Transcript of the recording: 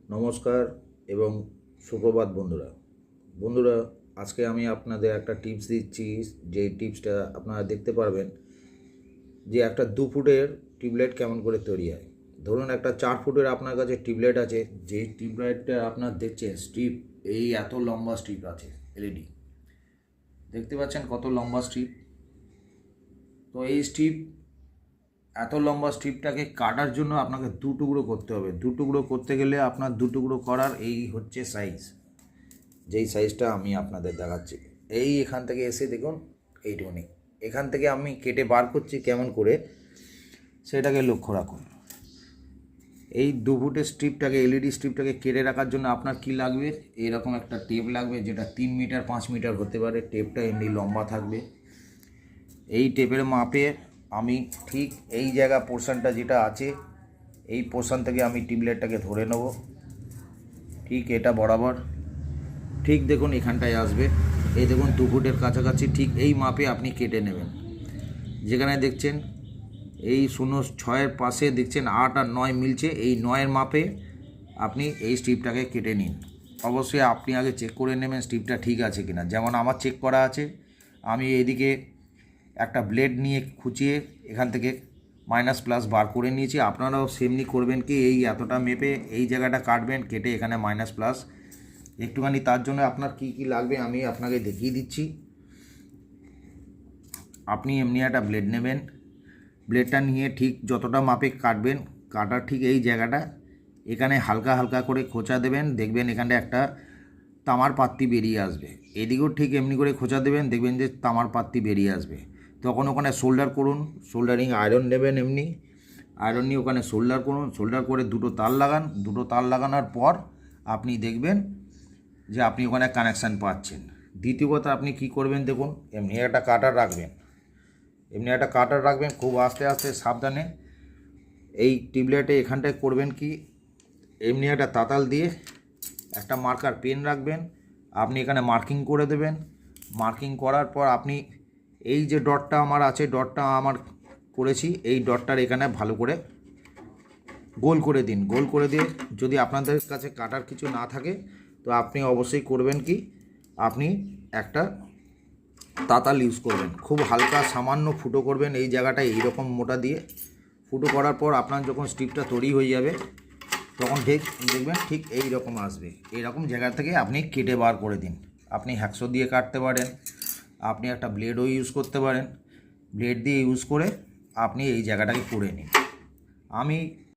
নমস্কার এবং সুপ্রভাত বন্ধুরা আজকে আমি আপনাদের একটা টিপস দিচ্ছি। যে টিপসটা আপনারা দেখতে পারবেন যে একটা 2 ফুটের টিউবলাইট কেমন করে তৈরি হয়। ধরুন একটা 4 ফুটের আপনার কাছে টিউবলাইট আছে, যে টিউবলাইটটা আপনার দেখছেন স্ট্রিপ এই এত লম্বা স্ট্রিপ আছে, এলইডি দেখতে পাচ্ছেন কত লম্বা স্ট্রিপ। তো এই স্ট্রিপ এত লম্বা স্ট্রিপটাকে কাটার জন্য আপনাকে 2 টুকরো করতে হবে। 2 টুকরো করতে গেলে আপনার 2 টুকরো করার এই হচ্ছে সাইজ, যেই সাইজটা আমি আপনাদের দেখাচ্ছি। এই এখান থেকে এসে দেখুন এইটুকুনি, এখান থেকে আমি কেটে বার করছি কেমন করে সেটাকে লক্ষ্য রাখুন। এই 2 ফুটের স্ট্রিপটাকে, এলইডি স্ট্রিপটাকে কেটে রাখার জন্য আপনার কি লাগবে, এরকম একটা টেপ লাগবে, যেটা 3 মিটার 5 মিটার হতে পারে। টেপটা এমনি লম্বা থাকবে। এই টেপের মাপে আমি ঠিক এই জায়গা পোর্শনটা যেটা আছে, এই পোর্শন থেকে আমি টিউবলাইটটাকে ধরে নেব, ঠিক এটা বরাবর। ঠিক দেখুন এখানটায় আসবে, এই দেখুন 2 ফুটের কাছাকাছি ঠিক এই মাপে আপনি কেটে নেবেন। যেখানে দেখছেন এই 0.6-এর পাশে দেখছেন 8 আর 9 মিলছে, এই 9-এর মাপে আপনি এই স্ট্রিপটাকে কেটে নিন। অবশ্যই আপনি আগে চেক করে নেবেন স্ট্রিপটা ঠিক আছে কিনা। যেমন আমার চেক করা আছে, আমি এইদিকে একটা ব্লেড নিয়ে খুঁচিয়ে এখান থেকে মাইনাস প্লাস বার করে নিয়েছি। আপনারাও সেমনি করবেন, কি এই এতটা মেপে এই জায়গাটা কাটবেন, কেটে এখানে মাইনাস প্লাস একটুখানি। তার জন্য আপনার কি কি লাগবে আমি আপনাকে দেখিয়ে দিচ্ছি। আপনি এমনি একটা ব্লেড নেবেন, ব্লেডটা নিয়ে ঠিক যতটা মাপে কাটবেন, কাটার ঠিক এই জায়গাটা এখানে হালকা হালকা করে খোঁচা দেবেন। দেখবেন এখানটা একটা তামার পাত্তি বেরিয়ে আসবে। এদিকেও ঠিক এমনি করে খোঁচা দেবেন, দেখবেন যে তামার পাত্তি বেরিয়ে আসবে। তখন ওখানে সোল্ডার করুন, সোল্ডারিং আয়রন নেবেন, এমনি আয়রন নিয়ে ওখানে সোল্ডার করুন। সোল্ডার করে 2টো তার লাগান। 2টো তার লাগানোর পর আপনি দেখবেন যে আপনি ওখানে কানেকশান পাচ্ছেন। দ্বিতীয় কথা, আপনি কি করবেন দেখুন, এমনি একটা কাটার রাখবেন, এমনি একটা কাটার রাখবেন, খুব আস্তে আস্তে সাবধানে। এই টিউবলাইটে এখানটায় করবেন কি, এমনি একটা তাতাল দিয়ে একটা মার্কার পেন রাখবেন, আপনি এখানে মার্কিং করে দেবেন। মার্কিং করার পর আপনি এই যে ডটটা আমার আছে, ডটটা আমার করেছি, এই ডটটার এখানে ভালো করে গোল করে দিন। গোল করে দিয়ে যদি আপনাদের কাছে কাটার কিছু না থাকে, তো আপনি অবশ্যই করবেন কি, আপনি একটা তাতাল ইউজ করবেন। খুব হালকা সামান্য ফুটো করবেন এই জায়গাটায়, এইরকম মোটা দিয়ে ফুটো করার পর আপনার যখন স্ট্রিপটা তৈরি হয়ে যাবে, তখন ঠিক দেখবেন ঠিক এই রকম আসবে। এইরকম জায়গা থেকে আপনি কেটে বার করে দিন। আপনি হ্যাকসো দিয়ে কাটতে পারেন, আপনি একটা ব্লেডও ইউজ করতে পারেন। ব্লেড দিয়ে ইউজ করে আপনি এই জায়গাটাকে করে নিন। আমি